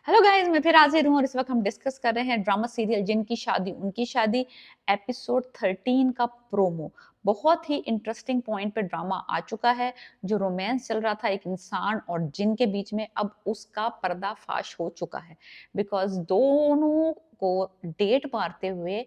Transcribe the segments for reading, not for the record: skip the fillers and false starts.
Hello guys, मैं फिर हाजिर हूँ और इस वक्त हम डिस्कस कर रहे हैं ड्रामा सीरियल जिनकी शादी उनकी शादी एपिसोड 13 का प्रोमो। बहुत ही इंटरेस्टिंग पॉइंट पे ड्रामा आ चुका है। जो रोमांस चल रहा था एक इंसान और जिन के बीच में, अब उसका पर्दाफाश हो चुका है। बिकॉज दोनों को डेट मारते हुए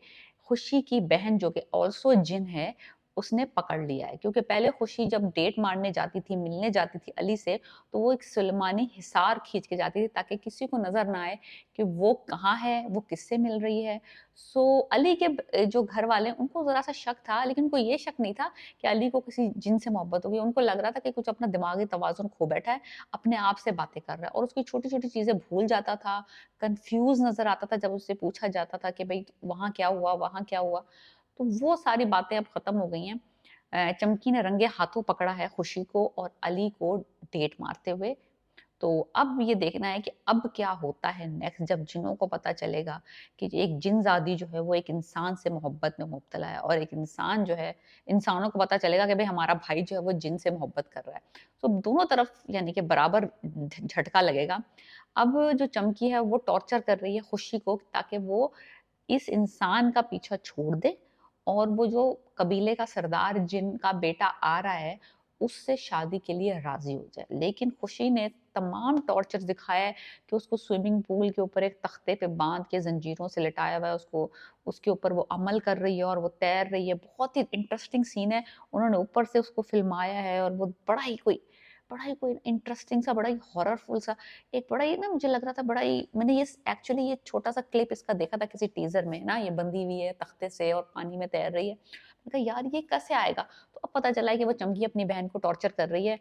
खुशी की बहन जो कि ऑल्सो जिन है, उसने पकड़ लिया है। क्योंकि पहले खुशी जब डेट मारने जाती थी, मिलने जाती थी अली से, तो वो एक सुलेमानी हिसार खींच के जाती थी ताकि किसी को नजर ना आए कि वो कहाँ है, वो किससे मिल रही है। सो अली के जो घर वाले, उनको जरा सा शक था, लेकिन उनको ये शक नहीं था कि अली को किसी जिन से मोहब्बत होगी। उनको लग रहा था कि कुछ अपना दिमागी तवाजुन खो बैठा है, अपने आप से बातें कर रहा है और उसकी छोटी छोटी चीजें भूल जाता था। कंफ्यूज नजर आता था जब उससे पूछा जाता था कि भाई वहां क्या हुआ, वहां क्या हुआ। तो वो सारी बातें अब खत्म हो गई हैं। चमकी ने रंगे हाथों पकड़ा है खुशी को और अली को डेट मारते हुए। तो अब ये देखना है कि अब क्या होता है नेक्स्ट, जब जिनों को पता चलेगा कि एक जिनजादी जो है वो एक इंसान से मोहब्बत में मुब्तला है, और एक इंसान जो है, इंसानों को पता चलेगा कि भाई हमारा भाई जो है वो जिन से मोहब्बत कर रहा है। तो दोनों तरफ यानी कि बराबर झटका लगेगा। अब जो चमकी है वो टॉर्चर कर रही है खुशी को ताकि वो इस इंसान का पीछा छोड़ दे और वो जो कबीले का सरदार जिनका बेटा आ रहा है उससे शादी के लिए राजी हो जाए। लेकिन खुशी ने तमाम टॉर्चर दिखाया है कि उसको स्विमिंग पूल के ऊपर एक तख्ते पे बांध के जंजीरों से लटाया हुआ है, उसको उसके ऊपर वो अमल कर रही है और वो तैर रही है। बहुत ही इंटरेस्टिंग सीन है। उन्होंने ऊपर से उसको फिल्माया है और वो बड़ा ही कोई इंटरेस्टिंग सा, बड़ा ही हॉररफुल सा, एक बड़ा ही ना, मुझे लग रहा था बड़ा ही, मैंने ये एक्चुअली ये छोटा सा क्लिप इसका देखा था किसी टीजर में ना, ये बंधी हुई है तख्ते से और पानी में तैर रही है। मैंने कहा यार ये कैसे आएगा। तो अब पता चला है कि वो चमकी अपनी बहन को टॉर्चर कर रही है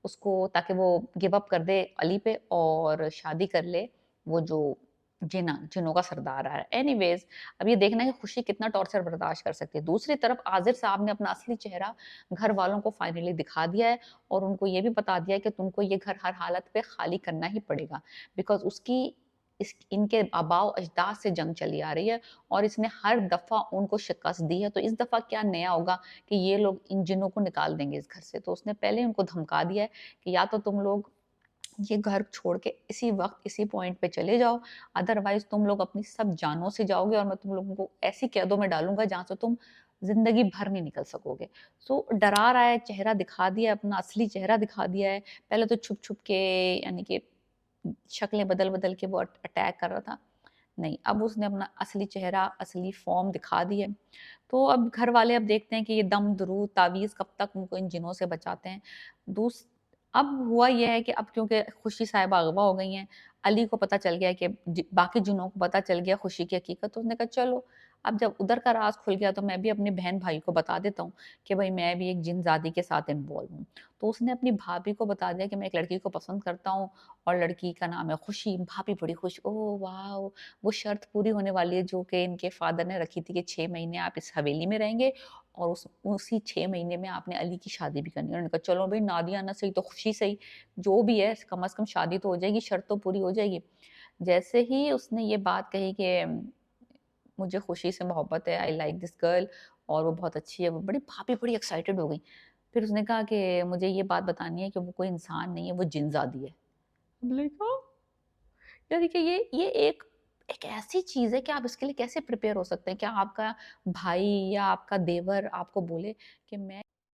उसको, ताकि वो गिव अप कर दे अली पे और शादी कर ले वो जो जिनों का सरदार आ रहा है। एनीवेज, अब ये देखना है कि खुशी कितना टॉर्चर बर्दाश्त कर सकती है। दूसरी तरफ आजिर साहब ने अपना असली चेहरा घर वालों को फाइनली दिखा दिया है और उनको ये भी बता दिया है कि तुमको ये घर हर हालत पे खाली करना ही पड़ेगा। बिकॉज उसकी इनके आबाओ अजदाद से जंग चली आ रही है और इसने हर दफा उनको शिकस्त दी है। तो इस दफा क्या नया होगा कि ये लोग इन जिनों को निकाल देंगे इस घर से। तो उसने पहले उनको धमका दिया है कि या तो तुम लोग ये घर छोड़ के इसी वक्त इसी पॉइंट पे चले जाओ, अदरवाइज तुम लोग अपनी सब जानों से जाओगे और मैं तुम लोगों को ऐसी कैदों में डालूंगा जहां से तुम जिंदगी भर नहीं निकल सकोगे। सो डरा रहा है, चेहरा दिखा दिया है, अपना असली चेहरा दिखा दिया है। पहले तो छुप छुप के, यानी कि शक्लें बदल बदल के वो अटैक कर रहा था। नहीं, अब उसने अपना असली चेहरा, असली फॉर्म दिखा दी है। तो अब घर वाले अब देखते हैं कि ये दम दरूद तावीज़ कब तक उनको इन जिनों से बचाते हैं। दूस अब हुआ ये है कि अब क्योंकि खुशी साहिबा अगवा हो गई हैं, अली को पता चल गया है कि बाकी जिनों को पता चल गया खुशी की हकीकत। तो उसने कहा चलो, अब जब उधर का राज खुल गया तो मैं भी अपने बहन भाई को बता देता हूँ कि भाई मैं भी एक जिनजादी के साथ इन्वॉल्व हूँ। तो उसने अपनी भाभी को बता दिया कि मैं एक लड़की को पसंद करता हूँ और लड़की का नाम है खुशी। भाभी बड़ी खुश, ओह वाह, वो शर्त पूरी होने वाली है जो कि इनके फादर ने रखी थी कि 6 महीने आप इस हवेली में रहेंगे और उसी 6 महीने में आपने अली की शादी भी करनी है। उन्होंने कहा चलो भाई, नादिया ना सही तो खुशी सही, जो भी है कम से कम शादी तो हो जाएगी, शर्त तो पूरी हो जाएगी। जैसे ही उसने ये बात कही कि मुझे खुशी से मोहब्बत है, आई लाइक दिस गर्ल और वो बहुत अच्छी है, वो बड़ी भाभी बड़ी एक्साइटेड हो गई। फिर उसने कहा कि मुझे ये बात बतानी है कि वो कोई इंसान नहीं है, वो जिनजादी है। लाइक यार देखिए, ये एक एक ऐसी चीज़ है कि आप इसके लिए कैसे प्रिपेयर हो सकते हैं? क्या आपका भाई या आपका देवर आपको बोले कि मैं